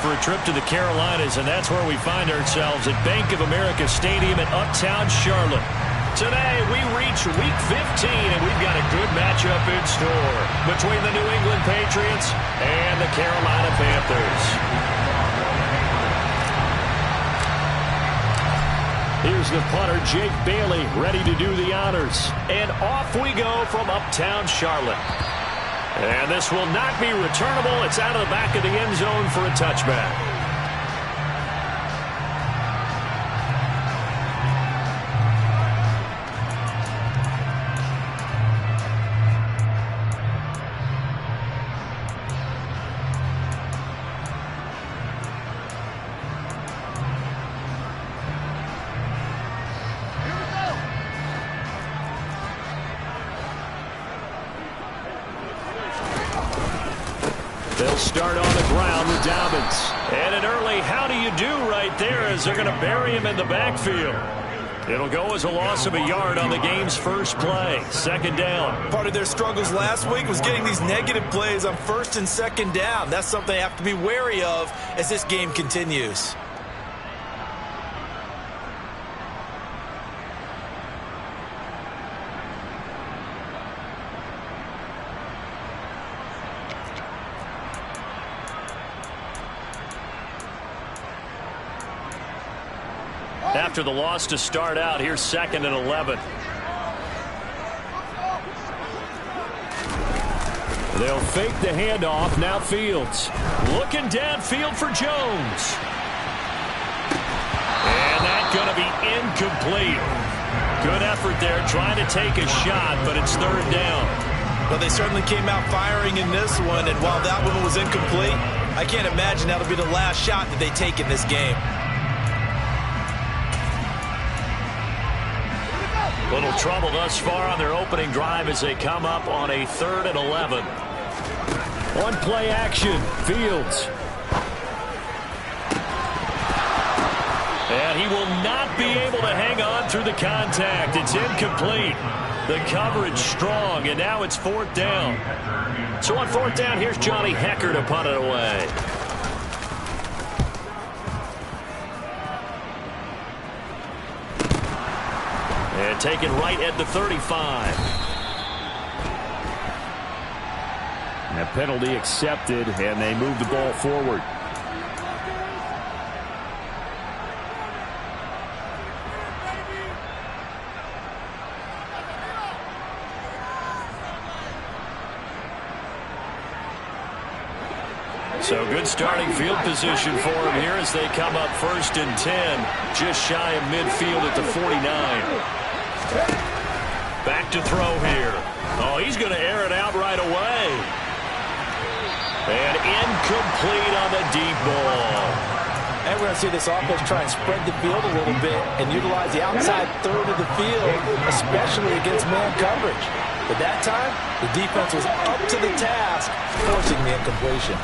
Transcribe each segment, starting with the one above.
for a trip to the Carolinas, and that's where we find ourselves at Bank of America Stadium in Uptown Charlotte. Today, we reach Week 15, and we've got a good matchup in store between the New England Patriots and the Carolina Panthers. Here's the punter, Jake Bailey, ready to do the honors. And off we go from Uptown Charlotte. And this will not be returnable. It's out of the back of the end zone for a touchback. They'll start on the ground with Dobbins. And an early how do you do right there as they're going to bury him in the backfield. It'll go as a loss of a yard on the game's first play. Second down. Part of their struggles last week was getting these negative plays on first and second down. That's something they have to be wary of as this game continues. After the loss to start out, here's 2nd and 11. They'll fake the handoff. Now Fields. Looking downfield for Jones. And that's going to be incomplete. Good effort there trying to take a shot, but it's third down. Well, they certainly came out firing in this one, and while that one was incomplete, I can't imagine that'll be the last shot that they take in this game. Little trouble thus far on their opening drive as they come up on a 3rd and 11. On play action, Fields. And he will not be able to hang on through the contact. It's incomplete. The coverage strong, and now it's 4th down. So on 4th down, here's Johnny Hekker to punt it away. And taken right at the 35. And a penalty accepted, and they move the ball forward. So good starting field position for him here as they come up 1st and 10, just shy of midfield at the 49. Back to throw here. Oh, he's going to air it out right away. And incomplete on the deep ball. And we're going to see this offense try and spread the field a little bit and utilize the outside third of the field, especially against man coverage. But that time, the defense was up to the task, forcing the incompletion.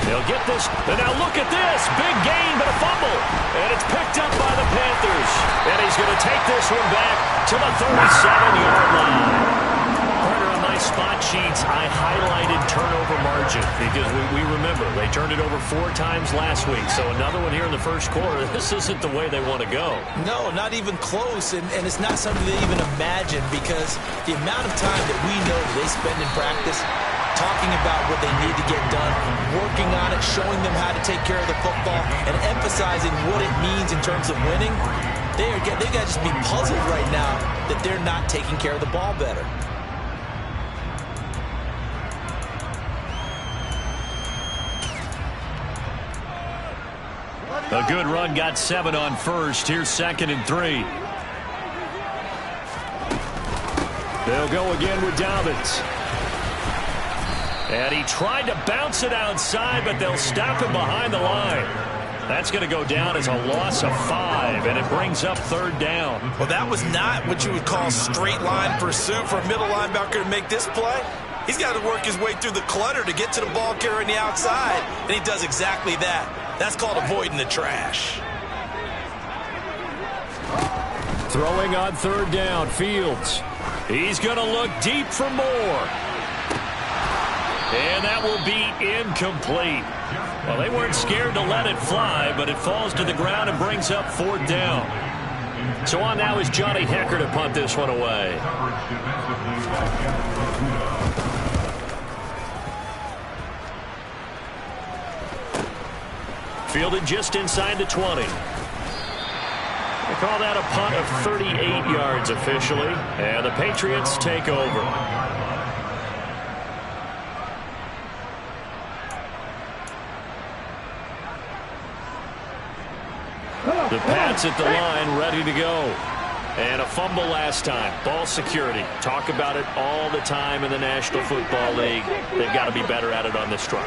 They'll get this, and now look at this. Big gain, but a fumble. And it's picked up by the Panthers. And he's going to take this one back to the 37-yard line. Partner, on my spot sheets, I highlighted turnover margin because we remember they turned it over 4 times last week. So another one here in the first quarter. This isn't the way they want to go. No, not even close, and it's not something they even imagine because the amount of time that we know they spend in practice talking about what they need to get done, working on it, showing them how to take care of the football, and emphasizing what it means in terms of winning. They've got to just be puzzled right now that they're not taking care of the ball better. A good run got 7 on first. Here's 2nd and 3. They'll go again with Dobbins. And he tried to bounce it outside, but they'll stop him behind the line. That's going to go down as a loss of 5, and it brings up 3rd down. Well, that was not what you would call straight line pursuit for a middle linebacker to make this play. He's got to work his way through the clutter to get to the ball carrier on the outside, and he does exactly that. That's called avoiding the trash. Throwing on 3rd down, Fields. He's going to look deep for more. And that will be incomplete. Well, they weren't scared to let it fly, but it falls to the ground and brings up 4th down. So on now is Johnny Hekker to punt this one away. Fielded just inside the 20. They call that a punt of 38 yards officially, and the Patriots take over. The Pats at the line, ready to go. And a fumble last time. Ball security. Talk about it all the time in the National Football League. They've got to be better at it on this drive.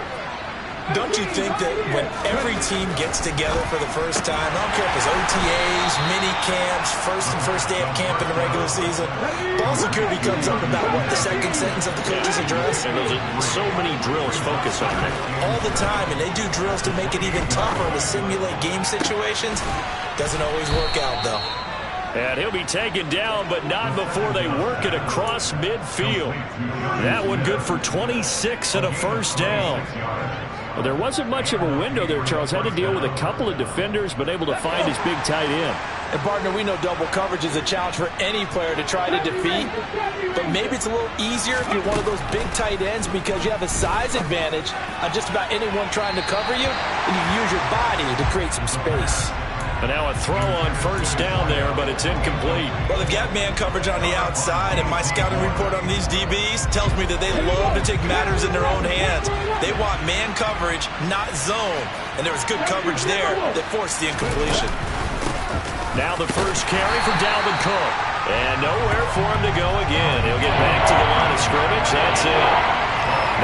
Don't you think that when every team gets together for the first time, I don't care if it's OTAs, mini camps, first day of camp in the regular season, ball security comes up about, what, the second sentence of the coach's address? And those are so many drills focus on that. All the time, and they do drills to make it even tougher to simulate game situations. Doesn't always work out, though. And he'll be taken down, but not before they work it across midfield. That one good for 26 and a first down. Well, there wasn't much of a window there, Charles. Had to deal with a couple of defenders, but able to find his big tight end. And, partner, we know double coverage is a challenge for any player to try to defeat. But maybe it's a little easier if you're one of those big tight ends because you have a size advantage on just about anyone trying to cover you, and you can use your body to create some space. And now a throw on first down there, but it's incomplete. Well, they've got man coverage on the outside, and my scouting report on these DBs tells me that they love to take matters in their own hands. They want man coverage, not zone. And there was good coverage there that forced the incompletion. Now the first carry for Dalvin Cook. And nowhere for him to go again. He'll get back to the line of scrimmage. That's it.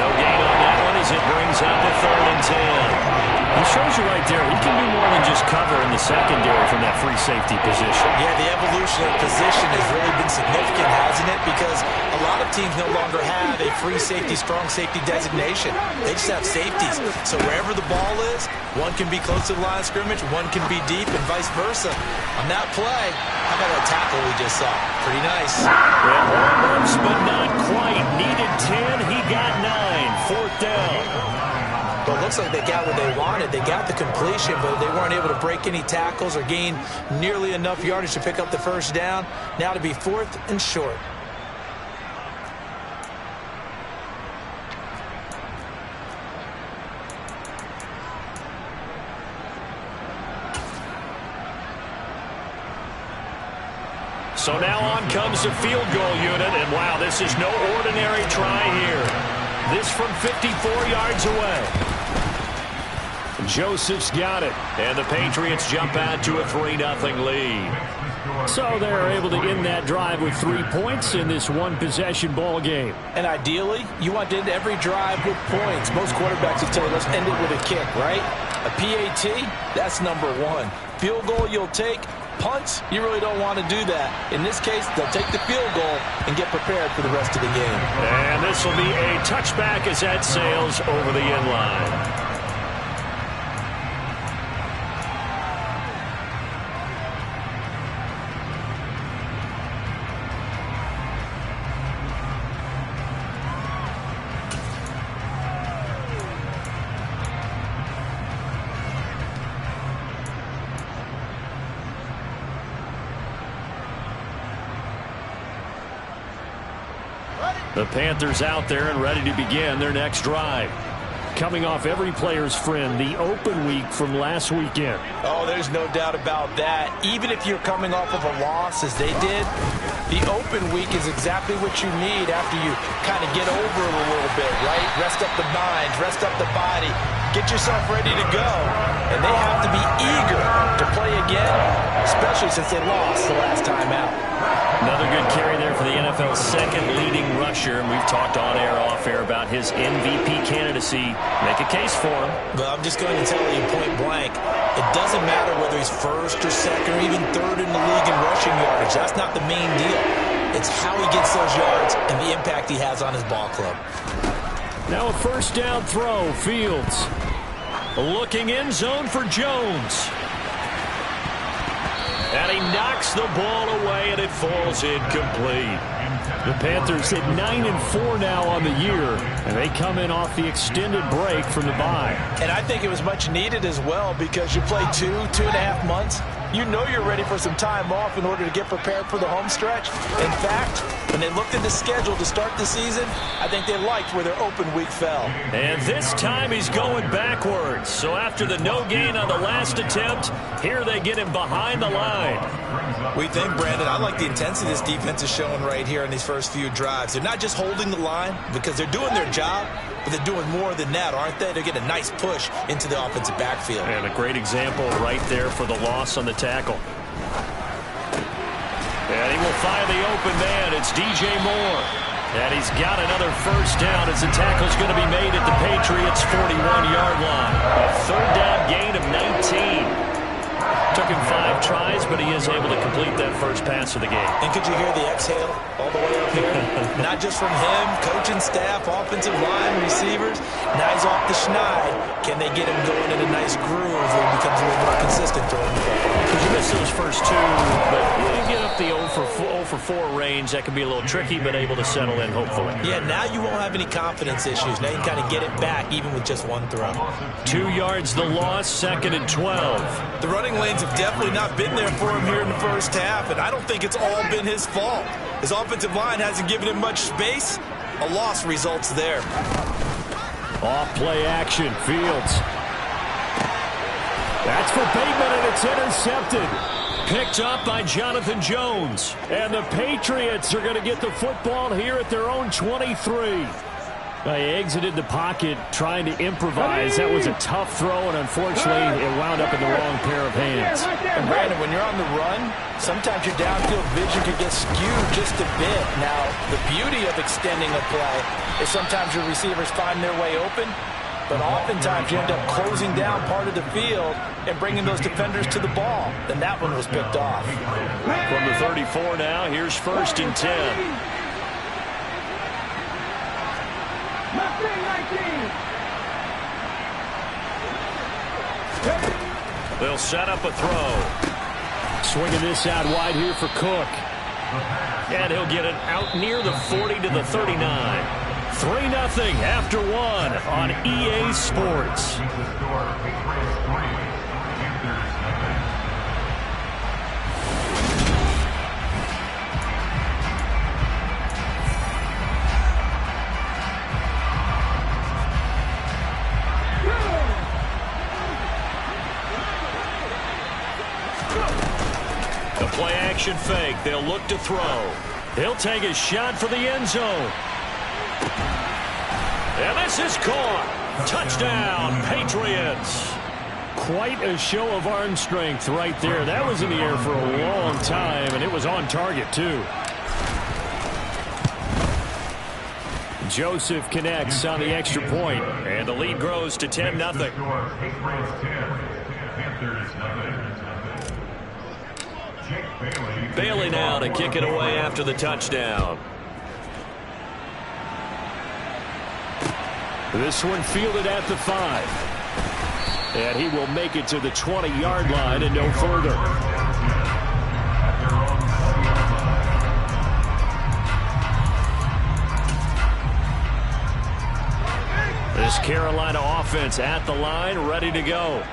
No gain on that one as it brings up a 3rd and 10. He shows you right there, he can do more than just cover in the secondary from that free safety position. Yeah, the evolution of position has really been significant, hasn't it? Because a lot of teams no longer have a free safety, strong safety designation. They just have safeties. So wherever the ball is, one can be close to the line of scrimmage, one can be deep, and vice versa. On that play, how about that tackle we just saw? Pretty nice. Well, almost, but not quite. Needed 10, he got 9. 4th down. Well, it looks like they got what they wanted. They got the completion, but they weren't able to break any tackles or gain nearly enough yardage to pick up the first down. Now to be 4th and short. So now on comes the field goal unit, and wow, this is no ordinary try here. This from 54 yards away. Joseph's got it, and the Patriots jump out to a 3-0 lead. So they're able to end that drive with 3 points in this one-possession ball game. And ideally, you want to end every drive with points. Most quarterbacks will tell you, let's end it with a kick, right? A PAT, that's number 1. Field goal you'll take. Punts, you really don't want to do that. In this case, they'll take the field goal and get prepared for the rest of the game. And this will be a touchback as that sails over the end line. The Panthers out there and ready to begin their next drive. Coming off every player's friend, the open week from last weekend. Oh, there's no doubt about that. Even if you're coming off of a loss as they did, the open week is exactly what you need after you kind of get over it a little bit, right? Rest up the mind, rest up the body, get yourself ready to go. And they have to be eager to play again, especially since they lost the last time out. Another good carry there for the NFL's second leading rusher, and we've talked on air, off air about his MVP candidacy. Make a case for him. But I'm just going to tell you point blank, it doesn't matter whether he's first or second or even third in the league in rushing yardage. That's not the main deal. It's how he gets those yards and the impact he has on his ball club. Now a first down throw, Fields. Looking in zone for Jones. And he knocks the ball away, and it falls incomplete. The Panthers at 9-4 now on the year, and they come in off the extended break from the bye. And I think it was much needed as well because you play 2.5 months. You know you're ready for some time off in order to get prepared for the home stretch. In fact, when they looked at the schedule to start the season, I think they liked where their open week fell. And this time he's going backwards. So after the no gain on the last attempt, here they get him behind the line. We think, Brandon, I like the intensity this defense is showing right here in these first few drives. They're not just holding the line because they're doing their job, but they're doing more than that, aren't they? They're getting a nice push into the offensive backfield. And a great example right there for the loss on the tackle. And he will find the open man. It's DJ Moore. And he's got another first down as the tackle's going to be made at the Patriots' 41-yard line. A third down gain of 19. Took him 5 tries, but he is able to complete that first pass of the game. And could you hear the exhale all the way up here? Not just from him, coaching staff, offensive line, receivers. Now he's off the schneid. Can they get him going in a nice groove where he becomes a little more consistent throwing the football? Because you miss those first 2, but you get up the 0 for 4 range. That can be a little tricky, but able to settle in, hopefully. Yeah, now you won't have any confidence issues. Now you can kind of get it back, even with just 1 throw. 2 yards the loss, 2nd and 12. The running lanes have definitely not been there for him here in the first half, and I don't think it's all been his fault. His offensive line hasn't given him much space. A loss results there. Off play action, Fields. That's for Bateman, and it's intercepted. Picked up by Jonathan Jones. And the Patriots are going to get the football here at their own 23. They exited the pocket trying to improvise. That was a tough throw, and unfortunately, it wound up in the wrong pair of hands. And Brandon, when you're on the run, sometimes your downfield vision could get skewed just a bit. Now, the beauty of extending a play is sometimes your receivers find their way open, but oftentimes you end up closing down part of the field and bringing those defenders to the ball. And that one was picked off. From the 34 now, here's 1st and 10. They'll set up a throw. Swinging this out wide here for Cook. And he'll get it out near the 40 to the 39. 3-0 after 1 on EA Sports. Play action fake. They'll look to throw. He'll take a shot for the end zone. And this is caught. Touchdown, Patriots. Quite a show of arm strength right there. That was in the air for a long time, and it was on target, too. Joseph connects on the extra point, and the lead grows to 10-0. Bailey now to kick it away after the touchdown. This one fielded at the 5. And he will make it to the 20-yard line and no further. This Carolina offense at the line, ready to go.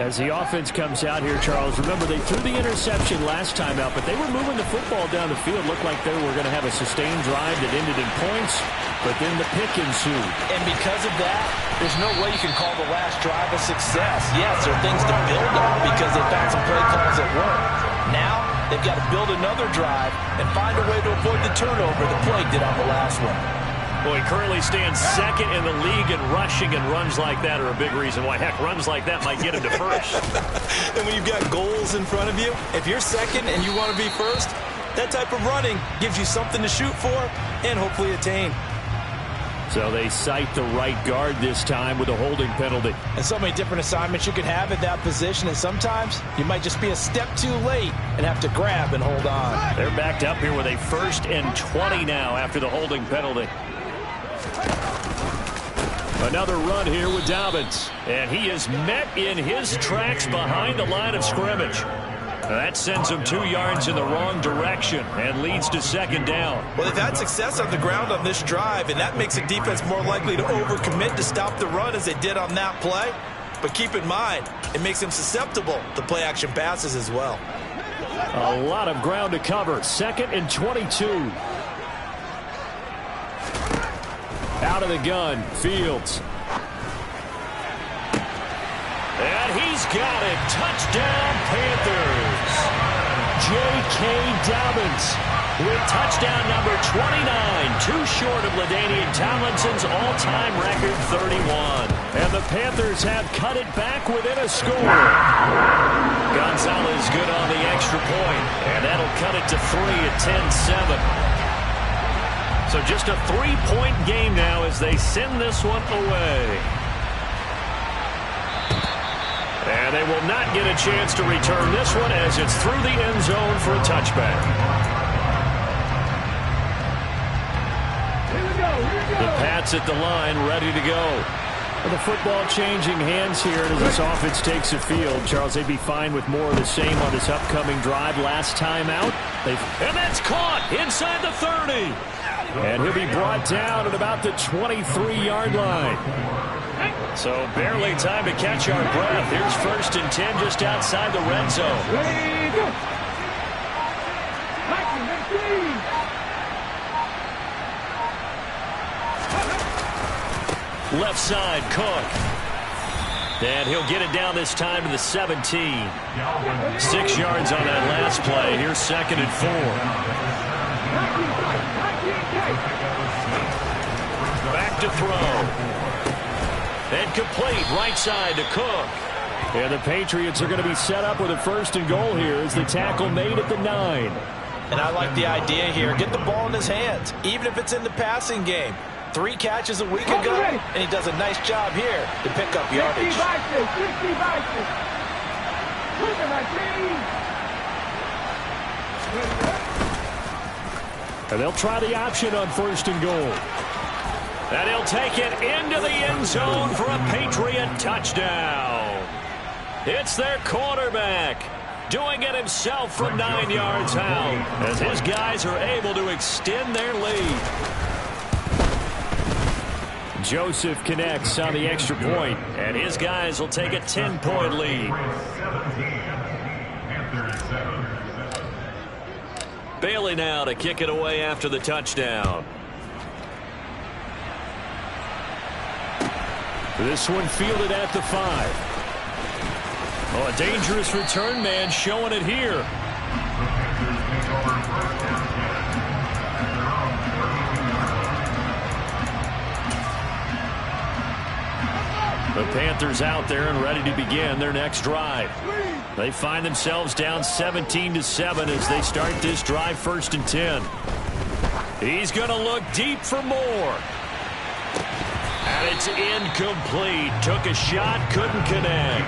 As the offense comes out here, Charles, remember they threw the interception last time out, but they were moving the football down the field. Looked like they were going to have a sustained drive that ended in points, but then the pick ensued. And because of that, there's no way you can call the last drive a success. Yes, there are things to build on because they found some play calls that work. Now, they've got to build another drive and find a way to avoid the turnover the plague did on the last one. Well, he currently stands 2nd in the league in rushing, and runs like that are a big reason why. Heck, runs like that might get him to 1st. And when you've got goals in front of you, if you're 2nd and you want to be 1st, that type of running gives you something to shoot for and hopefully attain. So they cite the right guard this time with a holding penalty. And so many different assignments you could have at that position, and sometimes you might just be a step too late and have to grab and hold on. They're backed up here with a 1st and 20 now after the holding penalty. Another run here with Dobbins. And he is met in his tracks behind the line of scrimmage. That sends them 2 yards in the wrong direction and leads to second down. Well, they've had success on the ground on this drive, and that makes the defense more likely to overcommit to stop the run as they did on that play. But keep in mind, it makes them susceptible to play-action passes as well. A lot of ground to cover. 2nd and 22. Out of the gun, Fields. And he's got it. Touchdown, Panthers. J.K. Dobbins with touchdown number 29. Too short of LaDainian Tomlinson's all-time record 31. And the Panthers have cut it back within a score. Gonzalez good on the extra point. And that'll cut it to 3 at 10-7. So just a 3-point game now as they send this one away. And they will not get a chance to return this one as it's through the end zone for a touchback. The Pats at the line, ready to go. The football changing hands here as this offense takes the field. Charles, they'd be fine with more of the same on this upcoming drive. Last time out. And that's caught inside the 30. And he'll be brought down at about the 23-yard line. So barely time to catch our breath. Here's 1st and 10 just outside the red zone. Left side, Cook. And he'll get it down this time to the 17. 6 yards on that last play. Here's 2nd and 4. Back to throw. And complete right side to Cook. And the Patriots are going to be set up with a 1st and goal here as the tackle made at the 9. And I like the idea here. Get the ball in his hands, even if it's in the passing game. 3 catches a week ago, and he does a nice job here to pick up yardage. And they'll try the option on 1st and goal. And he'll take it into the end zone for a Patriot touchdown. It's their quarterback doing it himself from 9 yards out as his guys are able to extend their lead. Joseph connects on the extra point, and his guys will take a 10-point lead. Bailey now to kick it away after the touchdown. This one fielded at the 5. Oh, a dangerous return man showing it here. The Panthers out there and ready to begin their next drive. They find themselves down 17-7 as they start this drive 1st and 10. He's going to look deep for more. And it's incomplete. Took a shot, couldn't connect.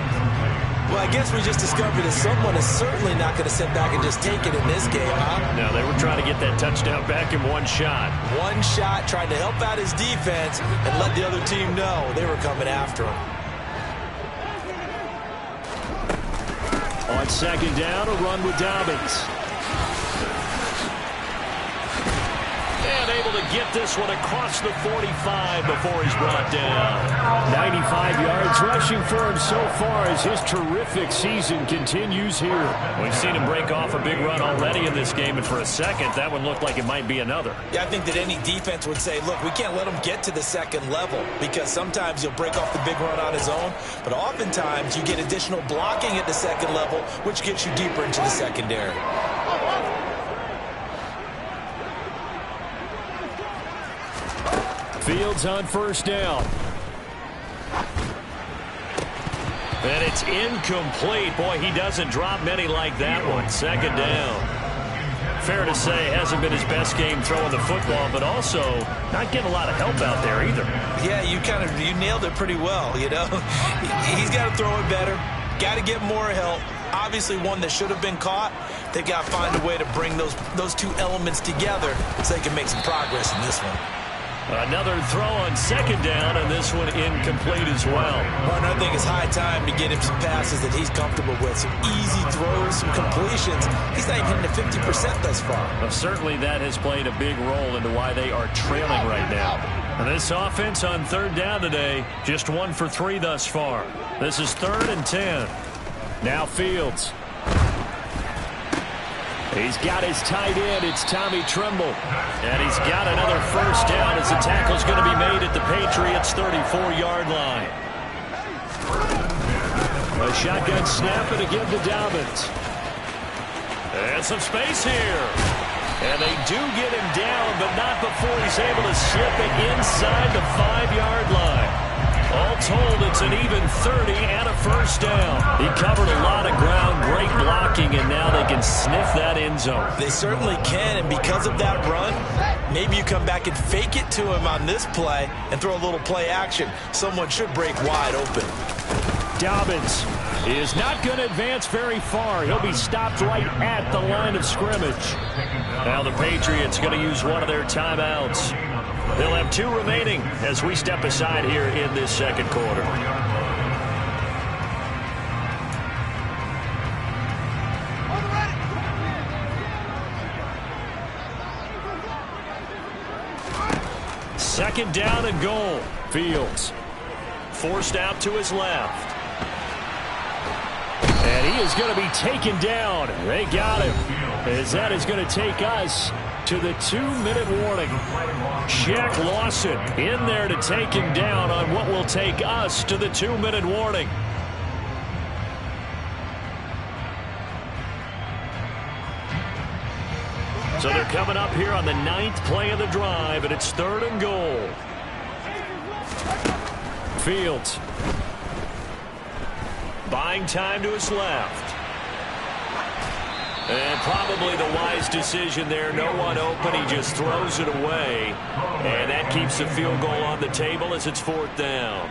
Well, I guess we just discovered that someone is certainly not going to sit back and just take it in this game, huh? No, they were trying to get that touchdown back in one shot. One shot, trying to help out his defense and let the other team know they were coming after him. On 2nd down, a run with Dobbins. And able to get this one across the 45 before he's brought down. 95 yards rushing for him so far as his terrific season continues here. We've seen him break off a big run already in this game, and for a second, that one looked like it might be another. Yeah, I think that any defense would say, look, we can't let him get to the 2nd level because sometimes he'll break off the big run on his own, but oftentimes you get additional blocking at the 2nd level, which gets you deeper into the secondary. Fields on 1st down. And it's incomplete. Boy, he doesn't drop many like that one. 2nd down. Fair to say, hasn't been his best game throwing the football, but also not getting a lot of help out there either. Yeah, you nailed it pretty well, you know. He's got to throw it better. Got to get more help. Obviously one that should have been caught. They've got to find a way to bring those two elements together so they can make some progress in this one. Another throw on second down, and this one incomplete as well. Martin, I think it's high time to get him some passes that he's comfortable with. Some easy throws, some completions. He's not even hitting the 50% thus far. Well, certainly that has played a big role into why they are trailing right now. And this offense on third down today, just 1 for 3 thus far. This is 3rd and 10. Now Fields. He's got his tight end. It's Tommy Tremble. And he's got another first down as the tackle's going to be made at the Patriots' 34-yard line. A shotgun snap and a give to Dobbins. And some space here. And they do get him down, but not before he's able to slip it inside the 5-yard line. All told, it's an even 30 and a first down. He covered a lot of ground, great blocking, and now they can sniff that end zone. They certainly can, and because of that run, maybe you come back and fake it to him on this play and throw a little play action. Someone should break wide open. Dobbins is not going to advance very far. He'll be stopped right at the line of scrimmage. Now the Patriots going to use one of their timeouts. They'll have 2 remaining as we step aside here in this second quarter. Second down and goal. Fields forced out to his left. And he is going to be taken down. They got him. As that is going to take us to the 2-minute warning. Shaq Lawson in there to take him down on what will take us to the 2-minute warning. So they're coming up here on the 9th play of the drive, and it's 3rd and goal. Fields buying time to his left. And probably the wise decision there. No one open. He just throws it away. And that keeps the field goal on the table as it's 4th down.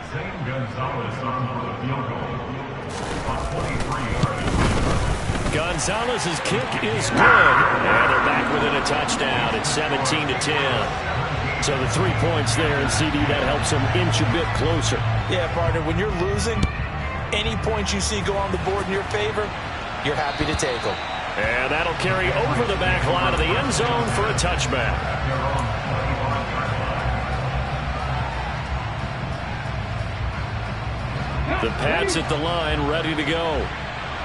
Gonzalez's kick is good. And they're back within a touchdown. It's 17-10. So the 3 points there, and CD, that helps them inch a bit closer. Yeah, partner, when you're losing, any points you see go on the board in your favor, you're happy to take them. And that'll carry over the back line of the end zone for a touchback. The Pats at the line, ready to go.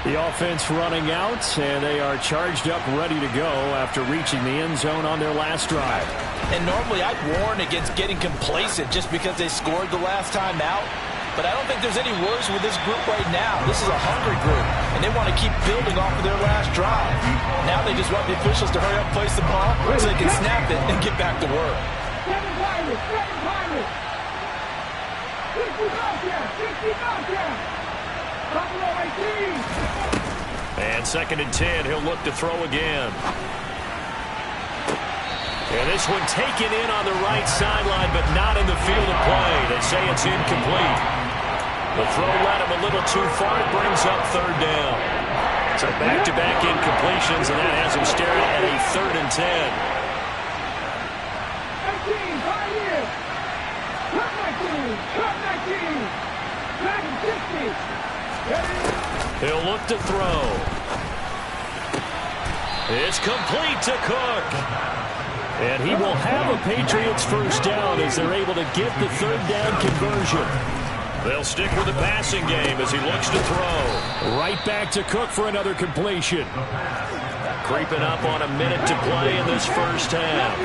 The offense running out, and they are charged up, ready to go after reaching the end zone on their last drive. And normally I'd warn against getting complacent just because they scored the last time out. But I don't think there's any worries with this group right now. This is a hungry group, and they want to keep building off of their last drive. Now they just want the officials to hurry up, place the ball, so they can snap it and get back to work. And 2nd and 10, he'll look to throw again. And this one taken in on the right sideline, but not in the field of play. They say it's incomplete. The throw led him a little too far. It brings up 3rd down. So back-to-back incompletions, and that has him staring at a 3rd and 10. He'll look to throw. It's complete to Cook. And he will have a Patriots first down as they're able to get the 3rd down conversion. They'll stick with the passing game as he looks to throw. Right back to Cook for another completion. Creeping up on a minute to play in this first half.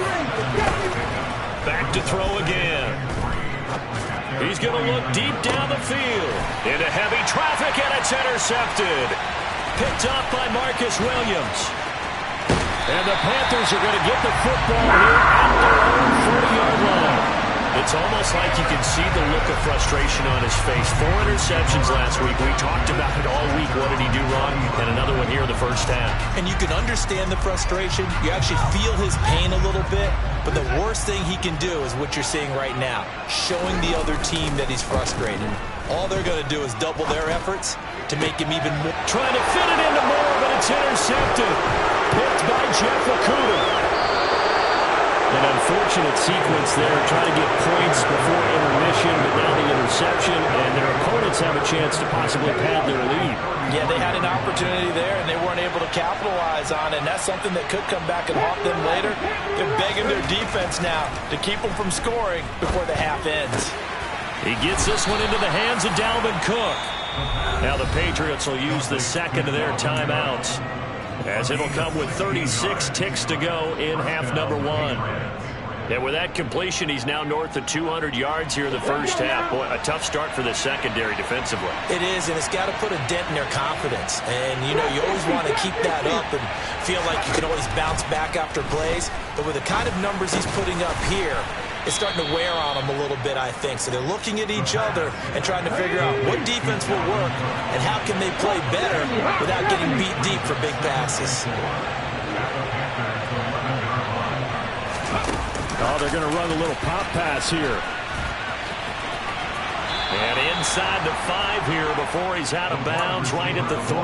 Back to throw again. He's going to look deep down the field. Into heavy traffic, and it's intercepted. Picked up by Marcus Williams. And the Panthers are going to get the football here at their own 40-yard line. It's almost like you can see the look of frustration on his face. 4 interceptions last week. We talked about it all week. What did he do wrong? And another one here in the first half. And you can understand the frustration. You actually feel his pain a little bit. But the worst thing he can do is what you're seeing right now, showing the other team that he's frustrated. All they're going to do is double their efforts to make him even more. Trying to fit it into more, but it's intercepted. Picked by Jeff Okudah. An unfortunate sequence there, trying to get points before intermission, but now the interception, and their opponents have a chance to possibly pad their lead. Yeah, they had an opportunity there, and they weren't able to capitalize on it, and that's something that could come back and haunt them later. They're begging their defense now to keep them from scoring before the half ends. He gets this one into the hands of Dalvin Cook. Now the Patriots will use the second of their timeouts, as it'll come with 36 ticks to go in half number one. And with that completion, he's now north of 200 yards here in the first half. Boy, a tough start for the secondary defensively. It is, and it's got to put a dent in their confidence. And, you know, you always want to keep that up and feel like you can always bounce back after plays. But with the kind of numbers he's putting up here, it's starting to wear on them a little bit, I think. So they're looking at each other and trying to figure out what defense will work and how can they play better without getting beat deep for big passes. Oh, they're going to run a little pop pass here. And inside the 5 here before he's out of bounds, right at the 3.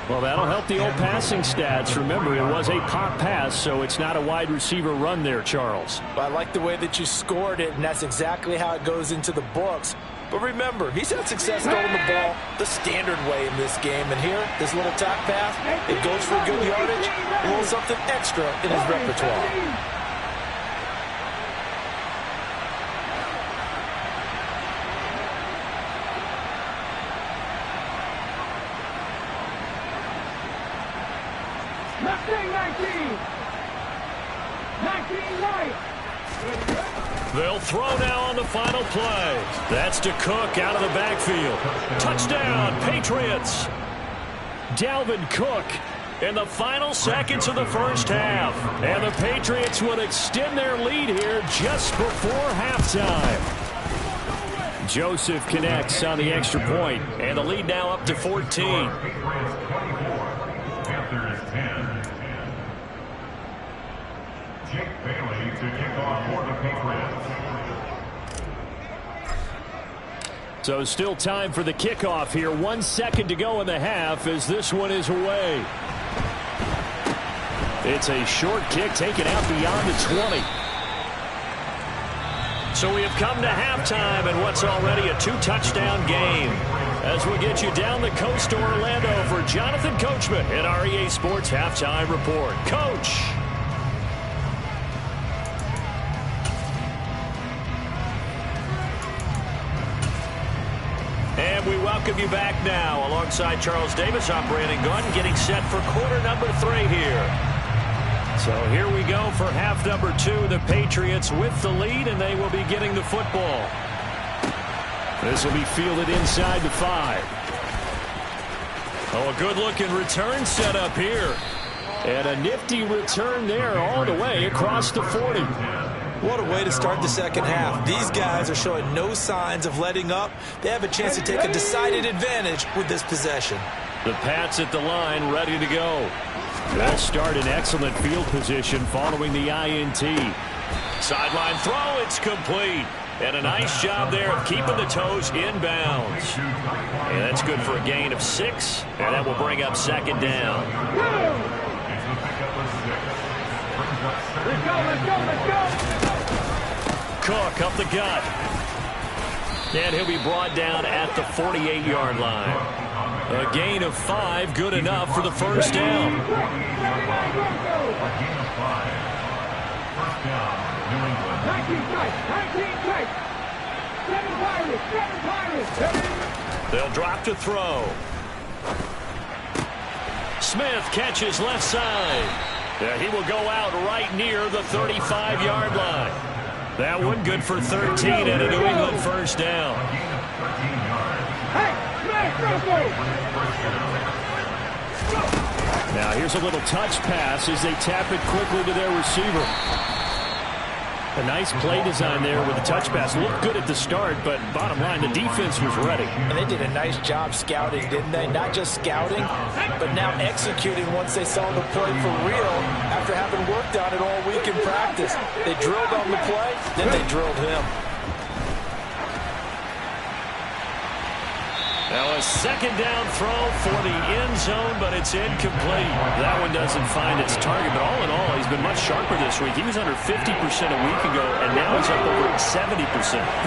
Well, that'll help the old passing stats. Remember, it was a pop pass, so it's not a wide receiver run there, Charles. Well, I like the way that you scored it, and that's exactly how it goes into the books. But remember, he's had success throwing the ball the standard way in this game. And here, this little top pass, it goes for good yardage, a little something extra in his repertoire. They'll throw now on the final play. That's to Cook out of the backfield. Touchdown, Patriots. Dalvin Cook in the final seconds of the first half. And the Patriots would extend their lead here just before halftime. Joseph connects on the extra point, and the lead now up to 14. Jake Bailey to kick off for the Patriots. So still time for the kickoff here. 1 second to go in the half as this one is away. It's a short kick taken out beyond the 20. So we have come to halftime and what's already a 2-touchdown game. As we get you down the coast to Orlando for Jonathan Coachman at our EA Sports Halftime Report. Coach. And we welcome you back now alongside Charles Davis, I'm Brandon Gaudin, getting set for quarter number 3 here. So here we go for half number 2. The Patriots with the lead, and they will be getting the football. This will be fielded inside the 5. Oh, a good-looking return set up here. And a nifty return there all the way across the 40. What a way to start the second half. These guys are showing no signs of letting up. They have a chance to take a decided advantage with this possession. The Pats at the line, ready to go. They'll start in excellent field position following the INT. Sideline throw, it's complete. And a nice job there of keeping the toes inbounds. And that's good for a gain of 6. And that will bring up second down. Let's go. Cook up the gut. And he'll be brought down at the 48-yard line. A gain of 5, good enough for the first down. They'll drop to throw. Smith catches left side. He will go out right near the 35-yard line. That one good for 13 and a New England first down. Now here's a little touch pass as they tap it quickly to their receiver. A nice play design there with the touch pass. Looked good at the start, but bottom line, the defense was ready. And they did a nice job scouting, didn't they? Not just scouting, but now executing once they saw the play for real after having worked on it all week in practice. They drilled on the play, then they drilled him. Now a second down throw for the end zone, but it's incomplete. That one doesn't find its target, but all in all, he's been much sharper this week. He was under 50% a week ago, and now he's up over 70%.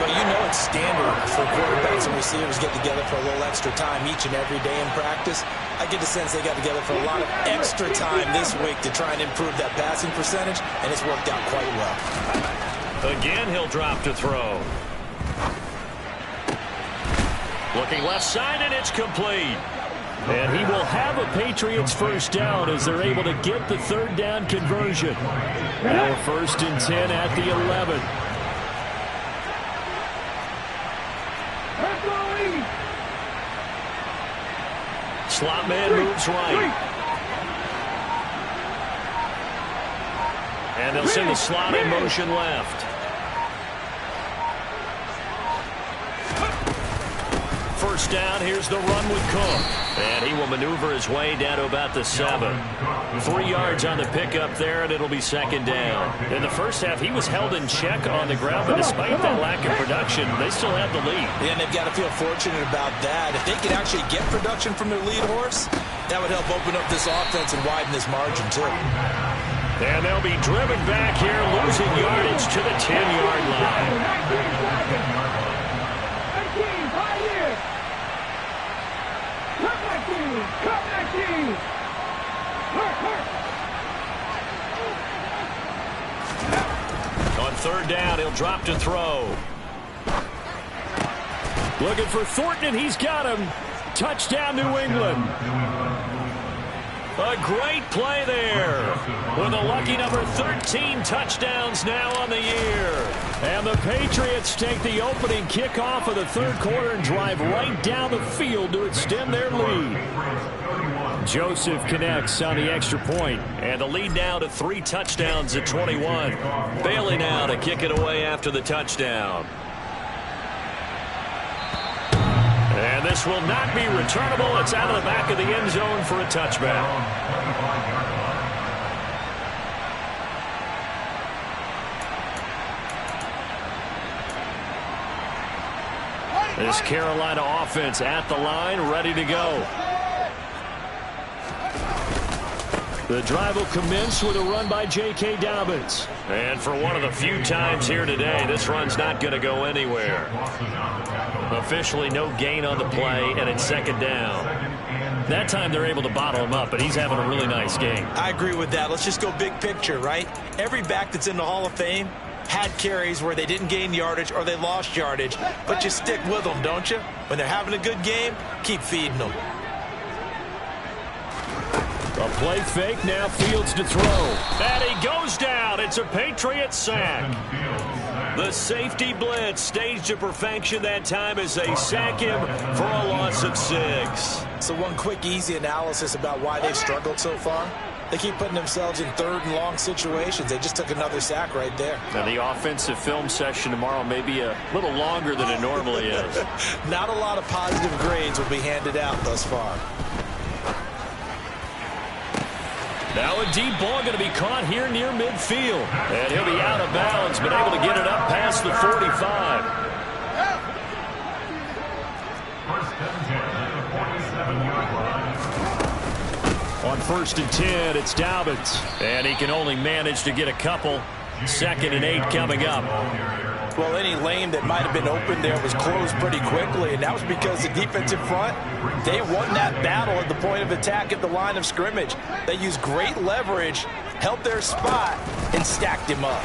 Well, you know it's standard for quarterbacks and receivers get together for a little extra time each and every day in practice. I get the sense they got together for a lot of extra time this week to try and improve that passing percentage, and it's worked out quite well. Again, he'll drop to throw. Looking left side, and it's complete. And he will have a Patriots first down as they're able to get the third down conversion. Now 1st and 10 at the 11. Slot man moves right. And they'll send the slot in motion left. First down, here's the run with Cook. And he will maneuver his way down to about the 7. 3 yards on the pickup there, and it'll be second down. In the first half, he was held in check on the ground, but despite that lack of production, they still have the lead. Yeah, and they've got to feel fortunate about that. If they could actually get production from their lead horse, that would help open up this offense and widen this margin, too. And they'll be driven back here, losing yardage to the 10-yard line. On third down, he'll drop to throw. Looking for Thornton, and he's got him. Touchdown, New England. A great play there. With a lucky number 13 touchdowns now on the year. And the Patriots take the opening kickoff of the third quarter and drive right down the field to extend their lead. Joseph connects on the extra point, and the lead now to 3 touchdowns at 21. Bailey now to kick it away after the touchdown. And this will not be returnable. It's out of the back of the end zone for a touchback. This Carolina offense at the line, ready to go. The drive will commence with a run by J.K. Dobbins. And for one of the few times here today, this run's not going to go anywhere. Officially no gain on the play, and it's second down. That time they're able to bottle him up, but he's having a really nice game. I agree with that. Let's just go big picture, right? Every back that's in the Hall of Fame had carries where they didn't gain yardage or they lost yardage, but you stick with them, don't you? When they're having a good game, keep feeding them. A play fake, now Fields to throw. And he goes down. It's a Patriot sack. The safety blitz staged to perfection that time as they sack him for a loss of 6. So one quick, easy analysis about why they've struggled so far. They keep putting themselves in third and long situations. They just took another sack right there. Now the offensive film session tomorrow may be a little longer than it normally is. Not a lot of positive grades will be handed out thus far. Now a deep ball going to be caught here near midfield. And he'll be out of bounds, but able to get it up past the 45. On 1st and 10, it's Dobbins. And he can only manage to get a couple. 2nd and 8 coming up. Well, any lane that might have been open there was closed pretty quickly, and that was because the defensive front, they won that battle at the point of attack at the line of scrimmage. They used great leverage, held their spot, and stacked him up.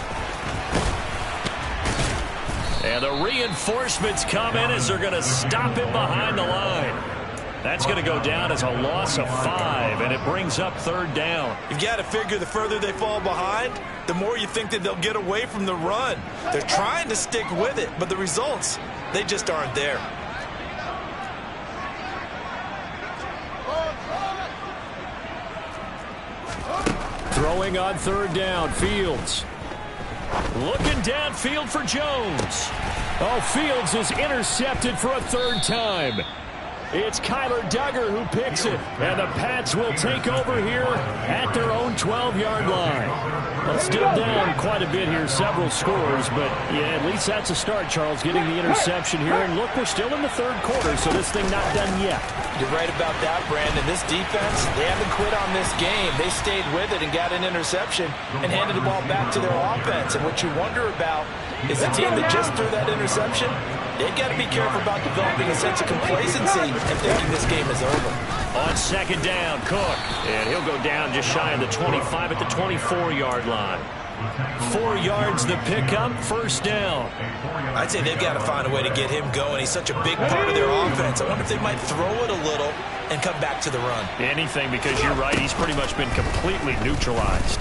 And the reinforcements come in as they're going to stop him behind the line. That's going to go down as a loss of 5, and it brings up third down. You've got to figure the further they fall behind, the more you think that they'll get away from the run. They're trying to stick with it, but the results, they just aren't there. Throwing on third down, Fields. Looking downfield for Jones. Oh, Fields is intercepted for a third time. It's Kyler Duggar who picks it. And the Pats will take over here at their own 12-yard line. Well, still down quite a bit here, several scores. But, yeah, at least that's a start, Charles, getting the interception here. And, look, we're still in the third quarter, so this thing not done yet. You're right about that, Brandon. This defense, they haven't quit on this game. They stayed with it and got an interception and handed the ball back to their offense. And what you wonder about is the team that just threw that interception, they've got to be careful about developing a sense of complacency and thinking this game is over. On second down, Cook. And he'll go down just shy of the 25 at the 24-yard line. 4 yards the pickup, first down. I'd say they've got to find a way to get him going. He's such a big part of their offense. I wonder if they might throw it a little and come back to the run. Anything, because you're right, he's pretty much been completely neutralized.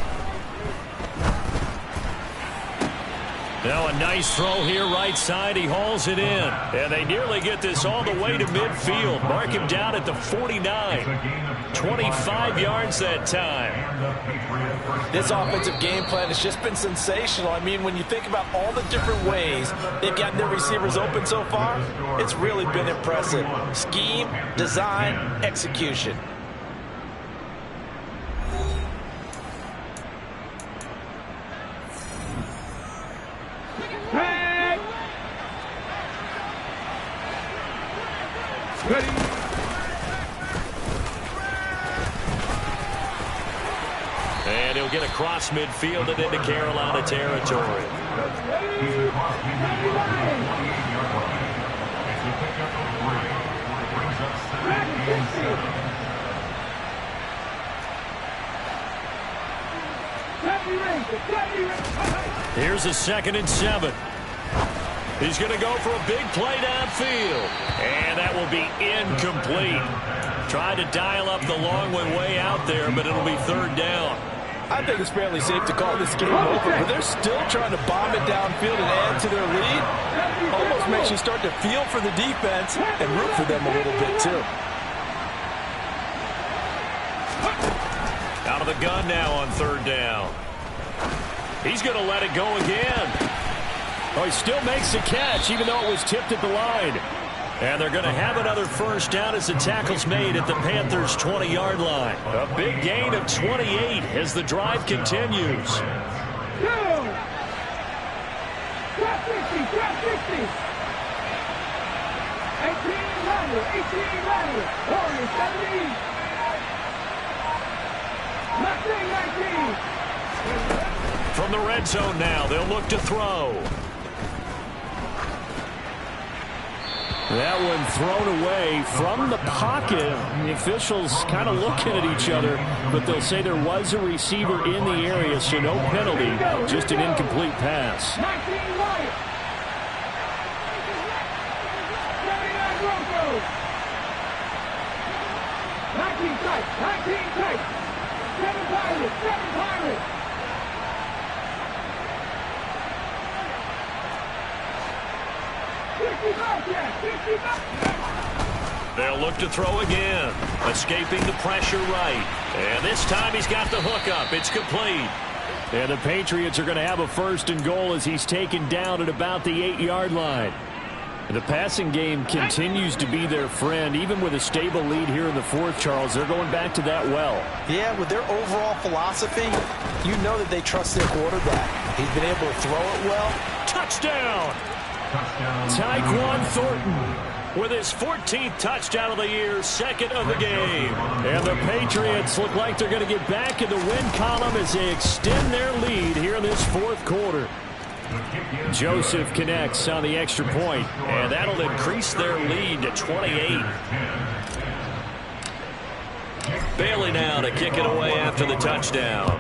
Now a nice throw here, right side. He hauls it in. And they nearly get this all the way to midfield. Mark him down at the 49. 25 yards that time. This offensive game plan has just been sensational. I mean, when you think about all the different ways they've gotten their receivers open so far, it's really been impressive. Scheme, design, execution. Ready. And he'll get across midfield and into Carolina territory. Here's a 2nd and 7. He's going to go for a big play downfield. And that will be incomplete. Tried to dial up the long one way out there, but it'll be 3rd down. I think it's fairly safe to call this game over, but they're still trying to bomb it downfield and add to their lead. Almost makes you start to feel for the defense and root for them a little bit, too. Out of the gun now on 3rd down. He's going to let it go again. Oh, he still makes the catch, even though it was tipped at the line. And they're going to have another first down as the tackle's made at the Panthers' 20-yard line. A big gain of 28 as the drive continues. 360, 360. 18 Lander, Warriors 17. Nothing 19. From the red zone now, they'll look to throw. That one thrown away from the pocket. The officials kind of looking at each other, but they'll say there was a receiver in the area, so no penalty, just an incomplete pass. 19 Lions. 79 Broncos. 19 tight, 19 tight. 7 Pirates, 7 Pirates. They'll look to throw again. Escaping the pressure right. And this time he's got the hook up. It's complete. And the Patriots are going to have a 1st and goal as he's taken down at about the 8-yard line. The passing game continues to be their friend. Even with a stable lead here in the 4th, Charles, they're going back to that well. Yeah, with their overall philosophy, you know that they trust their quarterback. He's been able to throw it well. Touchdown! Tyquan Thornton with his 14th touchdown of the year, 2nd of the game. And the Patriots look like they're going to get back in the win column as they extend their lead here in this 4th quarter. Joseph connects on the extra point, and that'll increase their lead to 28. Bailey now to kick it away after the touchdown.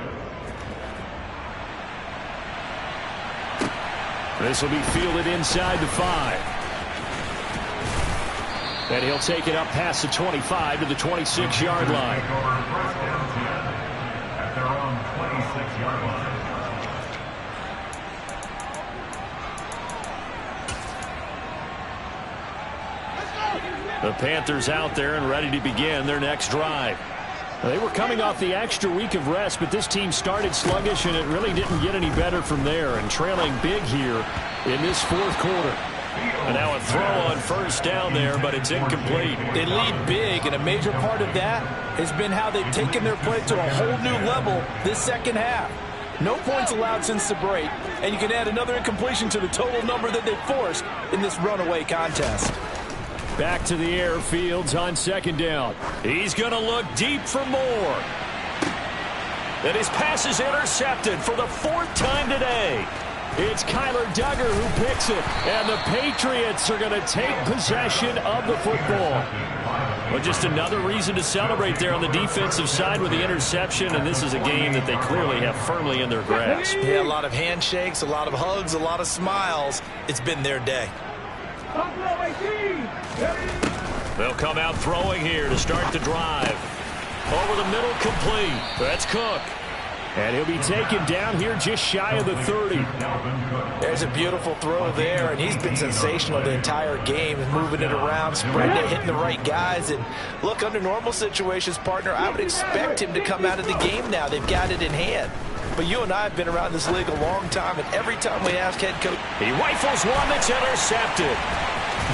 This will be fielded inside the 5. And he'll take it up past the 25 to the 26-yard line. At their own 26-yard line. The Panthers out there and ready to begin their next drive. They were coming off the extra week of rest, but this team started sluggish, and it really didn't get any better from there, and trailing big here in this 4th quarter. And now a throw on first down there, but it's incomplete. They lead big, and a major part of that has been how they've taken their play to a whole new level this second half. No points allowed since the break, and you can add another incompletion to the total number that they forced in this runaway contest. Back to the air, Fields on second down. He's going to look deep for more. And his pass is intercepted for the fourth time today. It's Kyler Duggar who picks it, and the Patriots are going to take possession of the football. Well, just another reason to celebrate there on the defensive side with the interception, and this is a game that they clearly have firmly in their grasp. Yeah, a lot of handshakes, a lot of hugs, a lot of smiles. It's been their day. They'll come out throwing here to start the drive. Over the middle, complete. That's Cook. And he'll be taken down here just shy of the 30. There's a beautiful throw there, and he's been sensational the entire game, moving it around, spreading it, hitting the right guys. And look, under normal situations, partner, I would expect him to come out of the game now. They've got it in hand. But you and I have been around this league a long time, and every time we ask head coach, he rifles one that's intercepted.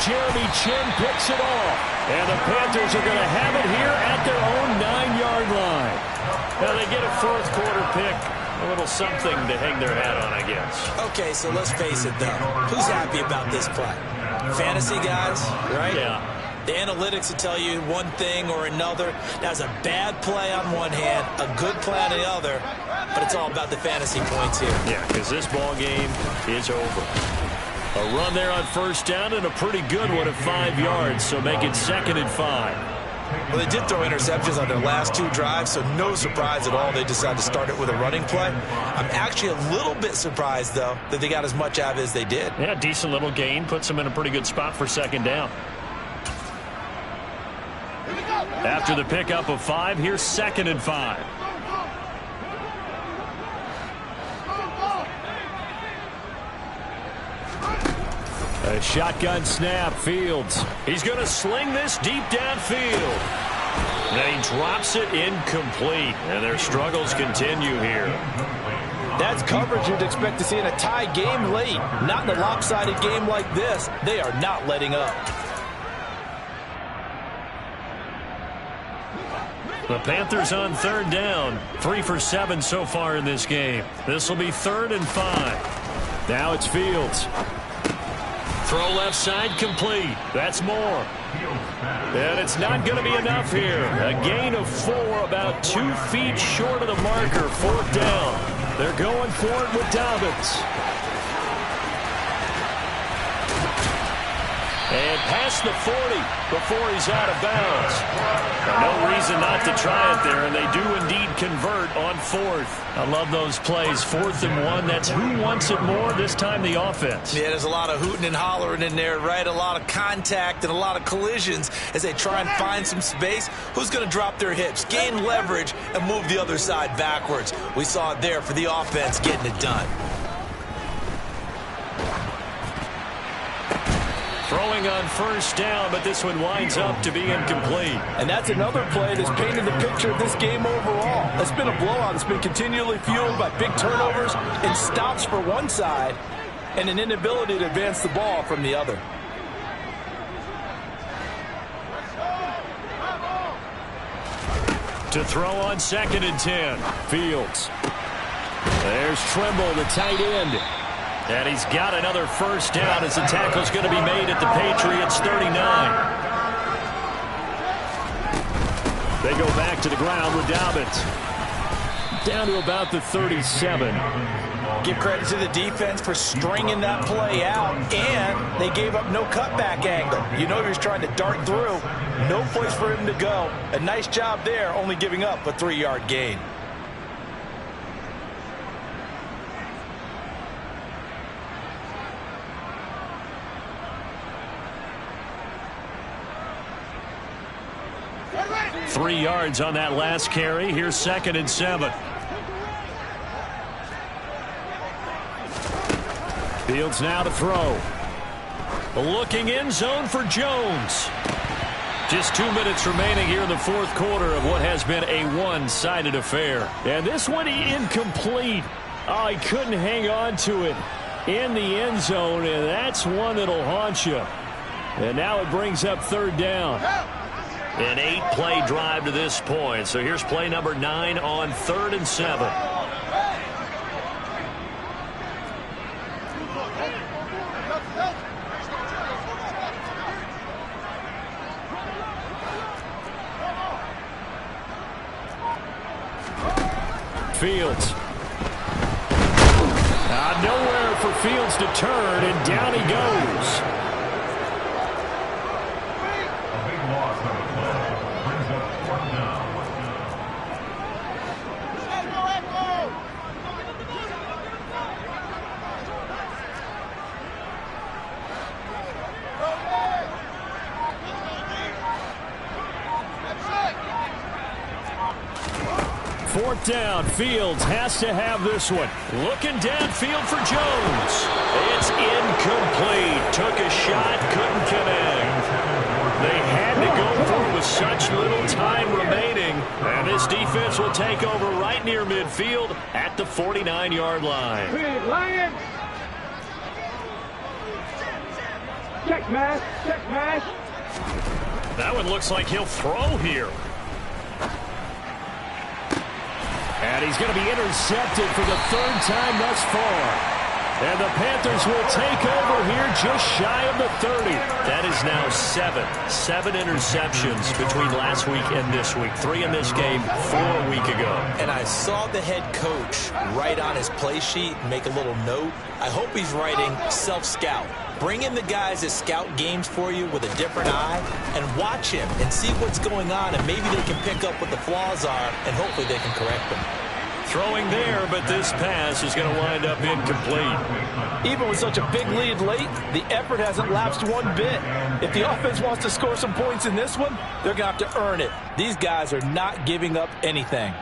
Jeremy Chinn picks it off. And the Panthers are going to have it here at their own 9-yard line. Now they get a fourth quarter pick. A little something to hang their hat on, I guess. Okay, so let's face it, though. Who's happy about this play? Fantasy guys, right? Yeah. The analytics will tell you one thing or another. That's a bad play on one hand, a good play on the other, but it's all about the fantasy points here. Yeah, because this ball game is over. A run there on first down and a pretty good one at 5 yards, so make it 2nd and 5. Well, they did throw interceptions on their last 2 drives, so no surprise at all they decided to start it with a running play. I'm actually a little bit surprised, though, that they got as much out of it as they did. Yeah, decent little gain. Puts them in a pretty good spot for 2nd down. After the pickup of 5, here's 2nd and 5. A shotgun snap, Fields. He's going to sling this deep downfield. And he drops it incomplete. And their struggles continue here. That's coverage you'd expect to see in a tie game late. Not in a lopsided game like this. They are not letting up. The Panthers on 3rd down. 3 for 7 so far in this game. This will be 3rd and 5. Now it's Fields. Throw left side, complete. That's more. And it's not going to be enough here. A gain of 4, about 2 feet short of the marker. 4th down. They're going for it with Dobbins. And past the 40 before he's out of bounds. No reason not to try it there, and they do indeed convert on 4th. I love those plays. 4th and 1, that's who wants it more, this time the offense. Yeah, there's a lot of hooting and hollering in there, right? A lot of contact and a lot of collisions as they try and find some space. Who's going to drop their hips, gain leverage, and move the other side backwards? We saw it there for the offense getting it done. Throwing on first down, but this one winds up to be incomplete. And that's another play that's painted the picture of this game overall. It's been a blowout. It's been continually fueled by big turnovers and stops for one side and an inability to advance the ball from the other. To throw on 2nd and 10. Fields. There's Trimble, the tight end. And he's got another first down as the tackle's going to be made at the Patriots' 39. They go back to the ground with Dobbins. Down to about the 37. Give credit to the defense for stringing that play out, and they gave up no cutback angle. You know he was trying to dart through. No place for him to go. A nice job there, only giving up a 3-yard gain. Three yards on that last carry. Here's 2nd and 7. Fields now to throw. Looking in zone for Jones. Just 2 minutes remaining here in the 4th quarter of what has been a one-sided affair. And this one incomplete. Oh, he couldn't hang on to it. in the end zone, and that's one that'll haunt you. And now it brings up third down. An 8-play drive to this point. So here's play number 9 on 3rd and 7. Fields. Nowhere for Fields to turn, and down he goes. A big loss on the play. Brings up 4th down. Fourth down. Fields has to have this one. Looking downfield for Jones. It's incomplete. Took a shot, couldn't connect. They had to go for it with such little time remaining. And this defense will take over right near midfield at the 49-yard line. Big Lions. Check mash. Check mash. That one looks like he'll throw here. And he's going to be intercepted for the 3rd time thus far. And the Panthers will take over here just shy of the 30. That is now 7 interceptions between last week and this week. 3 in this game, 4 a week ago. And I saw the head coach write on his play sheet, make a little note. I hope he's writing self-scout. Bring in the guys that scout games for you with a different eye and watch him and see what's going on, and maybe they can pick up what the flaws are, and hopefully they can correct them. Throwing there, but this pass is going to wind up incomplete. Even with such a big lead late, the effort hasn't lapsed one bit. If the offense wants to score some points in this one, they're going to have to earn it. These guys are not giving up anything.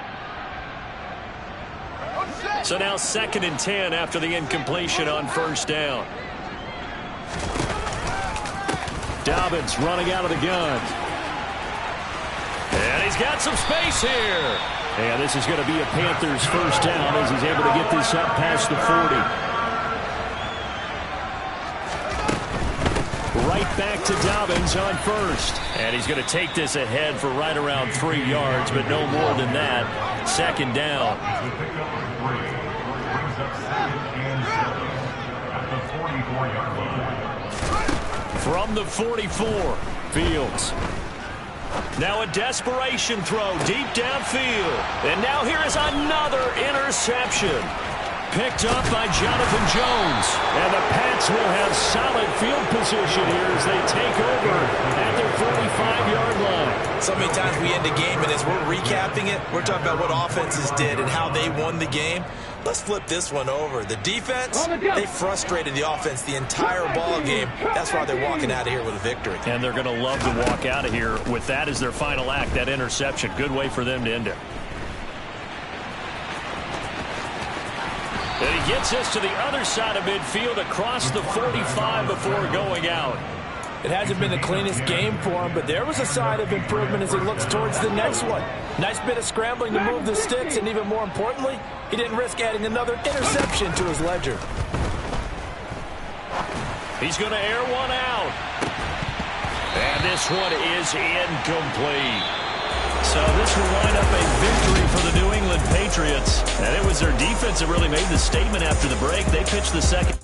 So now 2nd and 10 after the incompletion on 1st down. Dobbins running out of the gun. And he's got some space here. And this is going to be a Panthers 1st down as he's able to get this up past the 40. Right back to Dobbins on 1st. And he's going to take this ahead for right around 3 yards, but no more than that. 2nd down. From the 44, Fields. Now a desperation throw deep downfield. And now here is another interception. Picked up by Jonathan Jones. And the Pats will have solid field position here as they take over at their 45-yard line. So many times we end a game, and as we're recapping it, we're talking about what offenses did and how they won the game. Let's flip this one over. The defense, they frustrated the offense the entire ball game. That's why they're walking out of here with a victory. And they're going to love to walk out of here with that as their final act, that interception. Good way for them to end it. And he gets us to the other side of midfield across the 45 before going out. It hasn't been the cleanest game for him, but there was a sign of improvement as he looks towards the next one. Nice bit of scrambling to move the sticks, and even more importantly, he didn't risk adding another interception to his ledger. He's going to air one out. And this one is incomplete. So this will wind up a victory for the New England Patriots. And it was their defense that really made the statement after the break. They pitched the second.